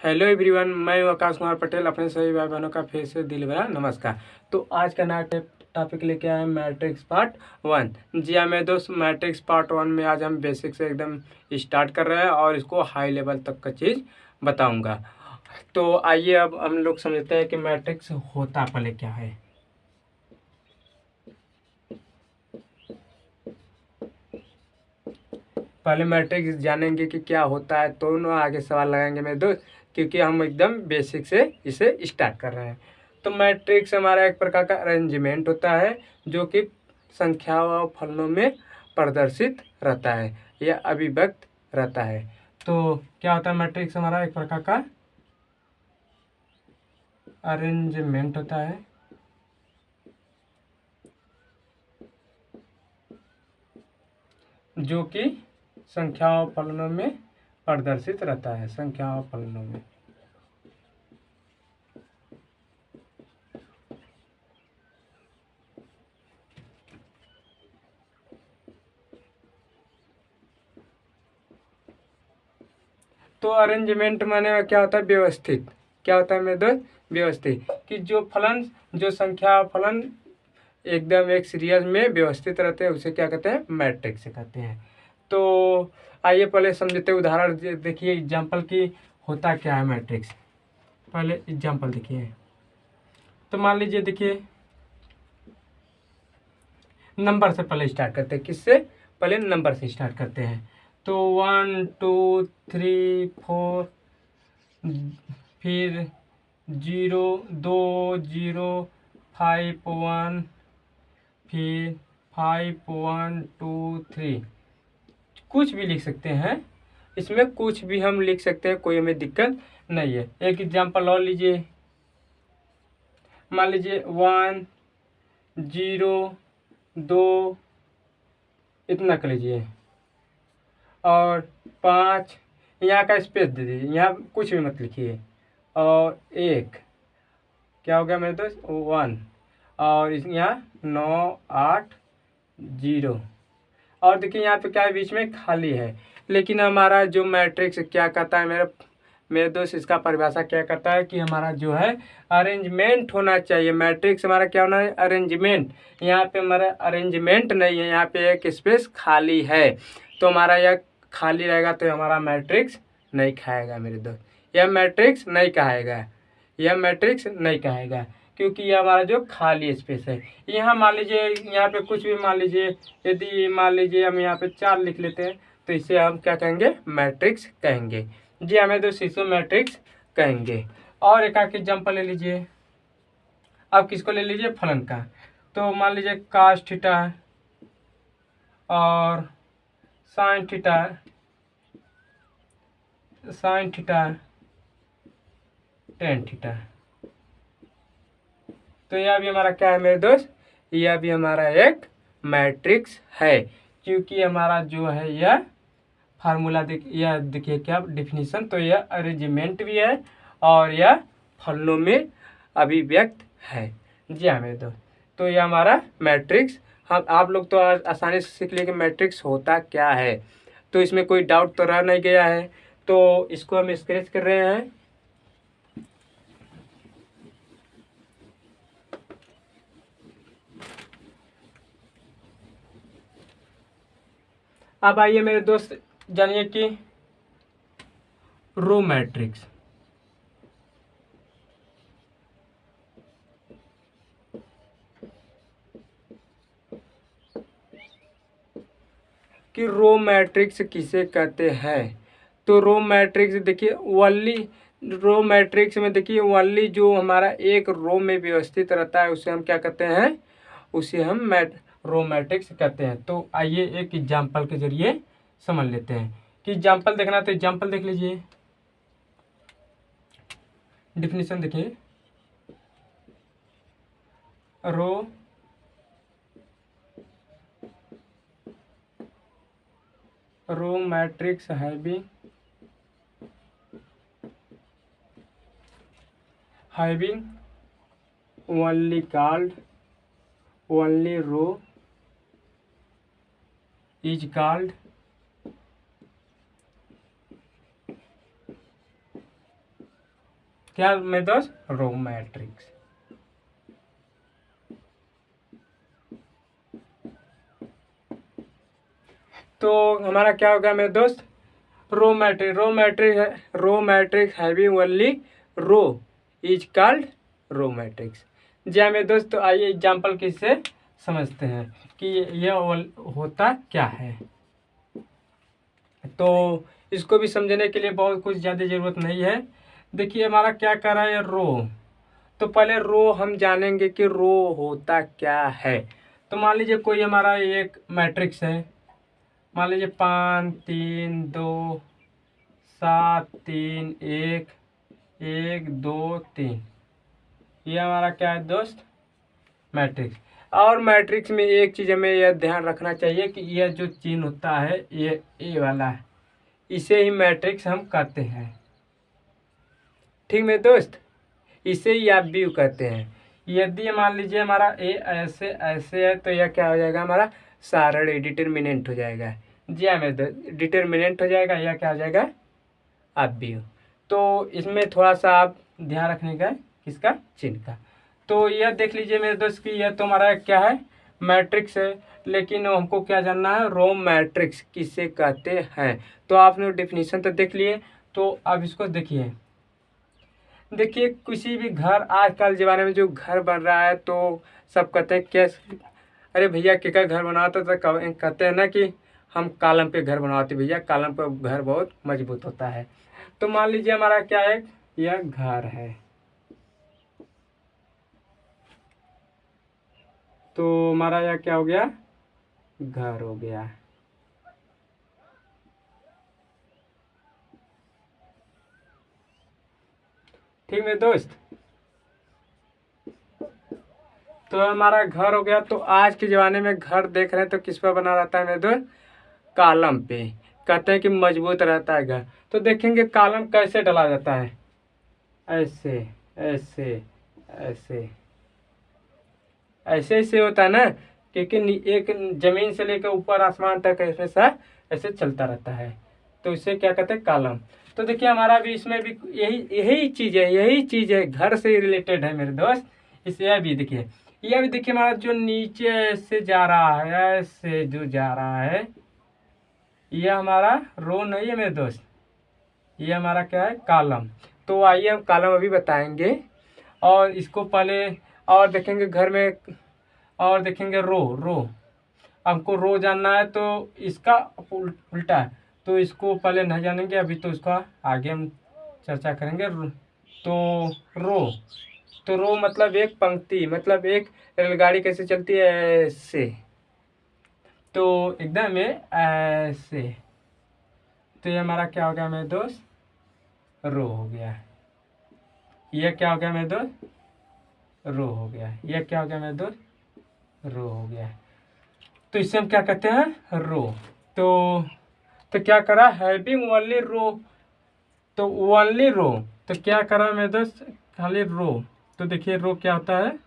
Hello everyone, मैं हूं आकाश कुमार पटेल। अपने सभी भाई बहनों का फिर से दिल भरा नमस्कार। तो आज का नया टॉपिक लेके आए हैं मैट्रिक्स पार्ट 1। जी हाँ मेरे दोस्त, मैट्रिक्स पार्ट 1 में आज हम बेसिक से एकदम स्टार्ट कर रहे हैं और इसको हाई लेवल तक का चीज़ बताऊंगा। तो आइए अब हम लोग समझते हैं कि मैट्रिक्स होता पहले क्या है। पहले मैट्रिक्स जानेंगे कि क्या होता है, तो ना आगे सवाल लगाएंगे मेरे दोस्त, क्योंकि हम एकदम बेसिक से इसे स्टार्ट कर रहे हैं। तो मैट्रिक्स हमारा एक प्रकार का अरेंजमेंट होता है जो कि संख्याओं और फलनों में प्रदर्शित रहता है या अभिव्यक्त रहता है। तो क्या होता है, मैट्रिक्स हमारा एक प्रकार का अरेंजमेंट होता है जो कि संख्याओं और फलनों में प्रदर्शित रहता है। संख्याओं और फलनों में तो अरेंजमेंट माने क्या होता है, व्यवस्थित। क्या होता है मेरे दोस्त, व्यवस्थित। कि जो फलन, जो संख्या फलन एकदम एक सीरीज में व्यवस्थित रहते हैं, उसे क्या कहते हैं, मैट्रिक्स कहते हैं। तो आइए पहले समझते हैं, उदाहरण देखिए एग्जाम्पल की होता क्या है मैट्रिक्स। पहले एग्जाम्पल देखिए। तो मान लीजिए, देखिए नंबर से पहले स्टार्ट करते हैं। किससे पहले, नंबर से स्टार्ट करते हैं। तो 1 2 3 4, फिर 0 2 0 5 1, फिर 5 1 2 3। कुछ भी लिख सकते हैं, इसमें कुछ भी हम लिख सकते हैं, कोई हमें दिक्कत नहीं है। एक एग्जांपल और लीजिए। मान लीजिए 1 0 2, इतना कर लीजिए, और 5, यहाँ का स्पेस दे दीजिए, यहाँ कुछ भी मत लिखिए। और 1, क्या हो गया मेरे दोस्त, 1। और यहाँ 9 8 0। और देखिए यहाँ पे क्या है, बीच में खाली है। लेकिन हमारा जो मैट्रिक्स क्या कहता है मेरे मेरे दोस्त, इसका परिभाषा क्या कहता है कि हमारा जो है अरेंजमेंट होना चाहिए। मैट्रिक्स हमारा क्या होना है, अरेंजमेंट। यहाँ पे हमारा अरेंजमेंट नहीं है, यहाँ पे एक स्पेस खाली है। तो हमारा यह खाली रहेगा तो हमारा मैट्रिक्स नहीं खाएगा मेरे दोस्त। यह मैट्रिक्स नहीं कहेगा, यह मैट्रिक्स नहीं कहेगा, क्योंकि यह हमारा जो खाली स्पेस है। यहाँ मान लीजिए, यहाँ पे कुछ भी मान लीजिए, यदि मान लीजिए हम यहाँ पे 4 लिख लेते हैं, तो इसे हम क्या कहेंगे, मैट्रिक्स कहेंगे। जी हमें दोस्त इसे मैट्रिक्स कहेंगे। और एक आख एग्जाम्पल ले लीजिए। अब किसको ले लीजिए, फलन का। तो मान लीजिए कास थीटा और sine theta, sine theta tan theta. तो यह भी हमारा क्या है मेरे दोस्त, यह भी हमारा एक मैट्रिक्स है, क्योंकि हमारा जो है यह फार्मूला यह देखिए क्या डिफिनीशन। तो यह अरेंजमेंट भी है और यह फलनों में अभिव्यक्त है। जी हाँ मेरे दोस्त, तो यह हमारा मैट्रिक्स। हम आप लोग तो आसानी से सीख लिए कि मैट्रिक्स होता क्या है। तो इसमें कोई डाउट तो रह नहीं गया है। तो इसको हम स्केच कर रहे हैं। अब आइए मेरे दोस्त, जानिए कि रो मैट्रिक्स, कि रो मैट्रिक्स किसे कहते हैं। तो रो मैट्रिक्स देखिए, वनली रो मैट्रिक्स में देखिए, वनली जो हमारा एक रो में व्यवस्थित रहता है उसे हम क्या कहते हैं, उसे हम रो मैट्रिक्स कहते हैं। तो आइए एक एग्जांपल के जरिए समझ लेते हैं। कि एग्जांपल देखना, तो एग्जांपल देख लीजिए। डिफिनीशन देखिए, row row matrix having only called only row is called क्या मेरे दोस्त, रो मैट्रिक्स। तो हमारा क्या होगा मेरे दोस्त, row matrix having only row is called row matrix. जी हाँ मेरे दोस्त, तो आइए एग्जाम्पल किससे समझते हैं कि यह होता क्या है। तो इसको भी समझने के लिए बहुत कुछ ज़्यादा ज़रूरत नहीं है। देखिए हमारा क्या कर रहा है रो, तो पहले रो हम जानेंगे कि रो होता क्या है। तो मान लीजिए कोई हमारा एक मैट्रिक्स है, मान लीजिए 5 3 2 7 3 1 1 2 3, ये हमारा क्या है दोस्त, मैट्रिक्स। और मैट्रिक्स में एक चीज़ हमें यह ध्यान रखना चाहिए कि यह जो चिन्ह होता है ये ए वाला है, इसे ही मैट्रिक्स हम कहते हैं। ठीक मेरे दोस्त, इसे ही आप व्यू कहते हैं। यदि मान लीजिए हमारा ए ऐसे ऐसे है तो यह क्या हो जाएगा, हमारा सारणी डिटर्मिनेंट हो जाएगा। जी हाँ मेरे दोस्त, डिटर्मिनेंट हो जाएगा, यह क्या हो जाएगा, आप व्यू। तो इसमें थोड़ा सा आप ध्यान रखने का, किसका, चिन्ह का। तो यह देख लीजिए मेरे दोस्त कि यह तो हमारा क्या है, मैट्रिक्स है, लेकिन हमको क्या जानना है, रो मैट्रिक्स किसे कहते हैं। तो आपने डेफिनेशन तो देख लिए, तो अब इसको देखिए। देखिए किसी भी घर, आजकल ज़माने में जो घर बन रहा है तो सब कहते हैं कैसे, अरे भैया केकर घर बनाते तो कहते हैं ना कि हम कॉलम पे घर बनवाते भैया, कॉलम पे घर बहुत मजबूत होता है। तो मान लीजिए हमारा क्या है, यह घर है, तो हमारा यह क्या हो गया, घर हो गया। ठीक है दोस्त, तो हमारा घर हो गया। तो आज के ज़माने में घर देख रहे हैं तो किस पर बना रहता है मेरे दोस्त, कॉलम पे। कहते हैं कि मजबूत रहता है घर। तो देखेंगे कॉलम कैसे डला जाता है, ऐसे ऐसे ऐसे ऐसे ऐसे होता है ना, क्योंकि एक जमीन से लेकर ऊपर आसमान तक ऐसे सा ऐसे चलता रहता है, तो इसे क्या कहते हैं, कॉलम। तो देखिए हमारा भी इसमें भी यही यही चीज़ है, यही चीज़ है, घर से रिलेटेड है मेरे दोस्त। इसे यह भी देखिए, यह भी देखिए हमारा जो नीचे ऐसे जा रहा है, ऐसे जो जा रहा है, यह हमारा रो नहीं है मेरे दोस्त, ये हमारा क्या है, कॉलम। तो आइए हम कॉलम अभी बताएंगे, और इसको पहले और देखेंगे घर में, और देखेंगे रो। रो हमको रो जानना है, तो इसका उल्टा है, तो इसको पहले नहीं जानेंगे, अभी तो इसका आगे हम चर्चा करेंगे। तो रो मतलब एक पंक्ति, मतलब एक रेलगाड़ी कैसे चलती है, ऐसे। तो एकदम ये ऐसे, तो ये हमारा क्या हो गया मेरे दोस्त, रो हो गया। ये क्या हो गया मेरे दोस्त, रो हो गया। ये क्या हो गया मेरे दोस्त, रो हो गया। तो इसे हम क्या कहते हैं, रो। तो क्या करा, हैविंग ओनली रो, तो ओनली रो, तो क्या करा मेरे दोस्त, खाली रो। तो देखिए रो क्या होता है,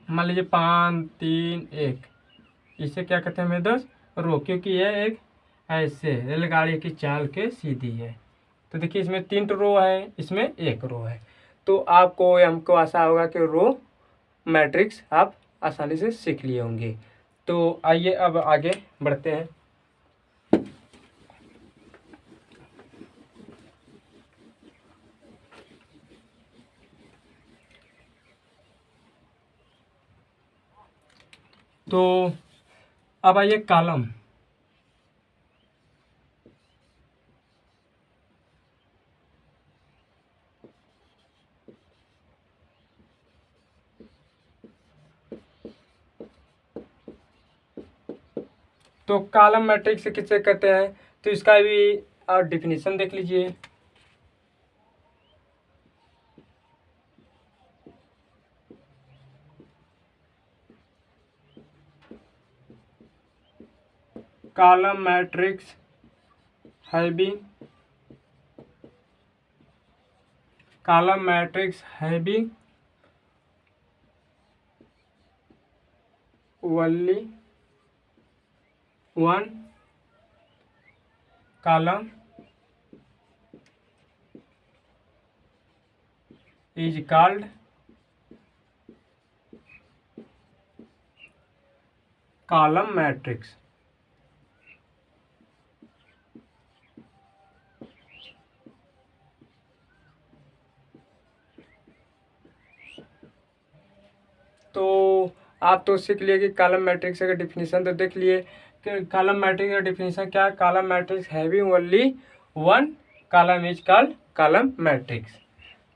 मान लीजिए 5 3 1, इसे क्या कहते हैं मेरे दोस्त, रो, क्योंकि यह एक ऐसे रेलगाड़ी की चाल के सीधी है। तो देखिए इसमें 3 रो है, इसमें 1 रो है। तो आपको हमको आशा होगा कि रो मैट्रिक्स आप आसानी से सीख लिए होंगे। तो आइए अब आगे बढ़ते हैं। तो अब आइए कॉलम। तो कॉलम मैट्रिक्स किसे कहते हैं, तो इसका भी आप डिफिनीशन देख लीजिए। Column matrix having, column matrix having only one column is called column matrix. तो आप तो सीख लिए कि कॉलम मैट्रिक्स का डिफिनीशन तो देख लिए कि कॉलम मैट्रिक्स का डिफिनीशन क्या है। Column matrix having only one column is called column matrix.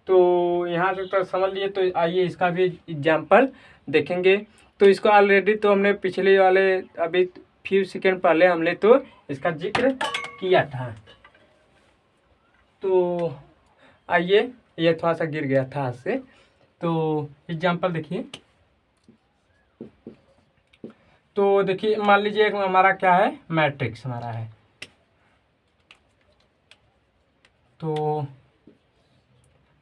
तो यहाँ से तो समझ लिए। तो आइए इसका भी एग्जाम्पल देखेंगे। तो इसको ऑलरेडी तो हमने पिछले वाले अभी फ्यू सेकेंड पहले हमने तो इसका जिक्र किया था। तो आइए, ये थोड़ा सा गिर गया था हाथ से। तो एग्जाम्पल देखिए। तो देखिए मान लीजिए हमारा क्या है, मैट्रिक्स हमारा है। तो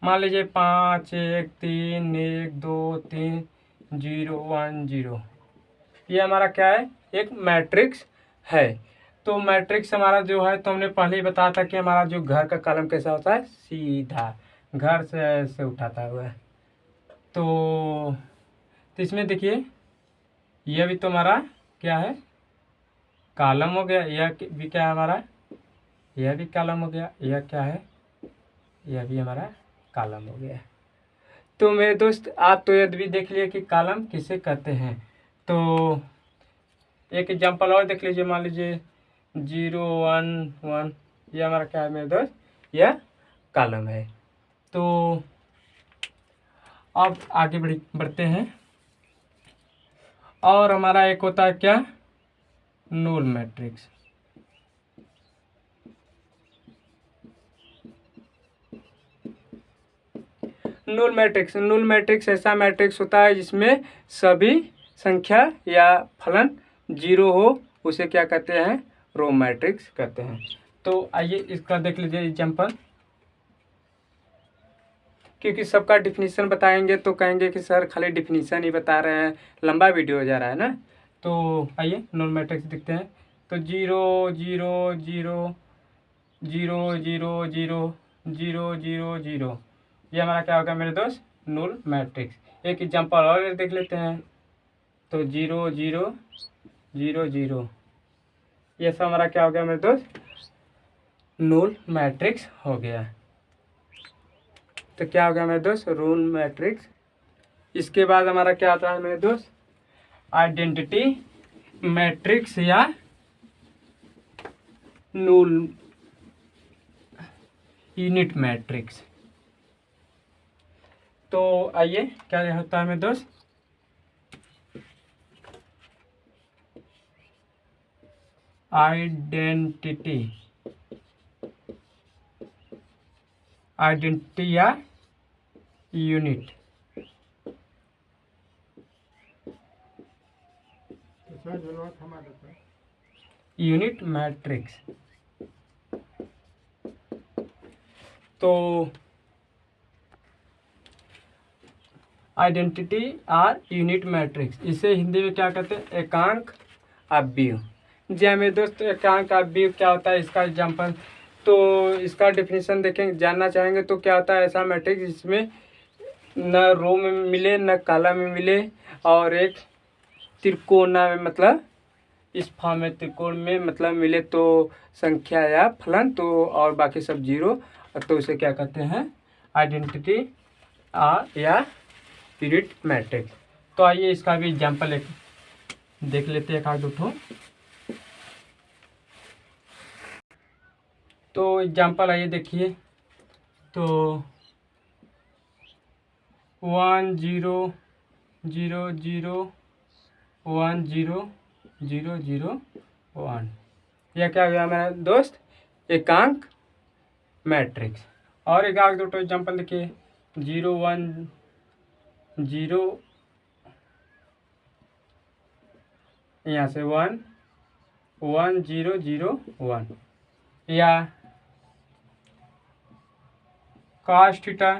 मान लीजिए 5 1 3 1 2 3 0 1 0, ये हमारा क्या है, एक मैट्रिक्स है। तो मैट्रिक्स हमारा जो है, तो हमने पहले ही बताया था कि हमारा जो घर का कॉलम कैसा होता है, सीधा घर से ऐसे उठाता हुआ है। तो इसमें देखिए यह भी तो हमारा क्या है, कॉलम हो गया। यह भी क्या है हमारा, यह भी कॉलम हो गया। यह क्या है, यह भी हमारा कॉलम हो गया। तो मेरे दोस्त आप तो यदि भी देख लिए कि कॉलम किसे कहते हैं। तो एक एग्जांपल और देख लीजिए। मान लीजिए 0 1 1, यह हमारा क्या है मेरे दोस्त, यह कॉलम है। तो अब आगे बढ़ते हैं। और हमारा एक होता है क्या, नूल मैट्रिक्स। नूल मैट्रिक्स ऐसा मैट्रिक्स होता है जिसमें सभी संख्या या फलन 0 हो, उसे क्या कहते हैं, रो मैट्रिक्स कहते हैं। तो आइए इसका देख लीजिए एग्जांपल। क्योंकि सबका डिफिनीशन बताएंगे तो कहेंगे कि सर खाली डिफिनीशन ही बता रहे हैं, लंबा वीडियो हो जा रहा है ना। तो आइए नूल मैट्रिक्स दिखते हैं। तो 0 0 0 0 0 0 0 0 0, ये हमारा क्या होगा मेरे दोस्त, नूल मैट्रिक्स। एक एग्जांपल और देख लेते हैं। तो 0 0 0 0, ये सब हमारा क्या हो गया मेरे दोस्त, नूल मैट्रिक्स हो गया। तो क्या हो गया मेरे दोस्त, नूल मैट्रिक्स। इसके बाद हमारा क्या आता है मेरे दोस्त, आइडेंटिटी मैट्रिक्स या नूल यूनिट मैट्रिक्स। तो आइए क्या होता है मेरे दोस्त, आइडेंटिटी या यूनिट मैट्रिक्स। तो आइडेंटिटी और यूनिट मैट्रिक्स, इसे हिंदी में क्या कहते हैं, एकांक अवयव। जी हाँ मेरे दोस्त, एकांक अवयव क्या होता है, इसका एग्जांपल। तो इसका डिफिनीशन देखेंगे, जानना चाहेंगे तो क्या होता है, ऐसा मैट्रिक्स जिसमें न रो में मिले न कॉलम में मिले, और एक त्रिकोणा में, मतलब इस फॉर्म में त्रिकोण में मतलब मिले, तो संख्या या फलन तो, और बाकी सब 0, तो उसे क्या कहते हैं, आइडेंटिटी या यूनिट मैट्रिक्स। तो आइए इसका भी एग्जांपल एक देख लेते हैं, एक आध दो। तो एग्जांपल आइए देखिए। तो 1 0 0 0 1 0 0 0 1, यह क्या हो गया मेरा दोस्त, एकांक मैट्रिक्स। और एक आध दो एग्जांपल देखिए। 0 1 0, यहाँ से 1 1 0 0 1, या cos थीटा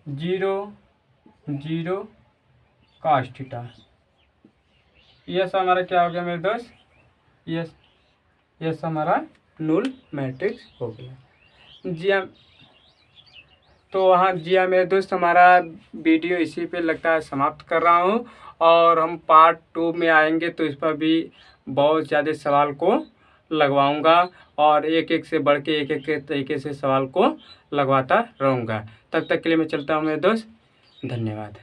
0 0 cos थीटा, यह सब हमारा क्या हो गया मेरे दोस्त, यह सब हमारा नूल मैट्रिक्स हो गया। जी हाँ तो हाँ जी हाँ मेरे दोस्त, हमारा वीडियो इसी पे लगता है समाप्त कर रहा हूँ, और हम पार्ट 2 में आएंगे तो इस पर भी बहुत ज़्यादा सवाल को लगवाऊंगा, और एक एक से बढ़ के एक एक तरीके से सवाल को लगवाता रहूँगा। तब तक के लिए मैं चलता हूँ मेरे दोस्त, धन्यवाद।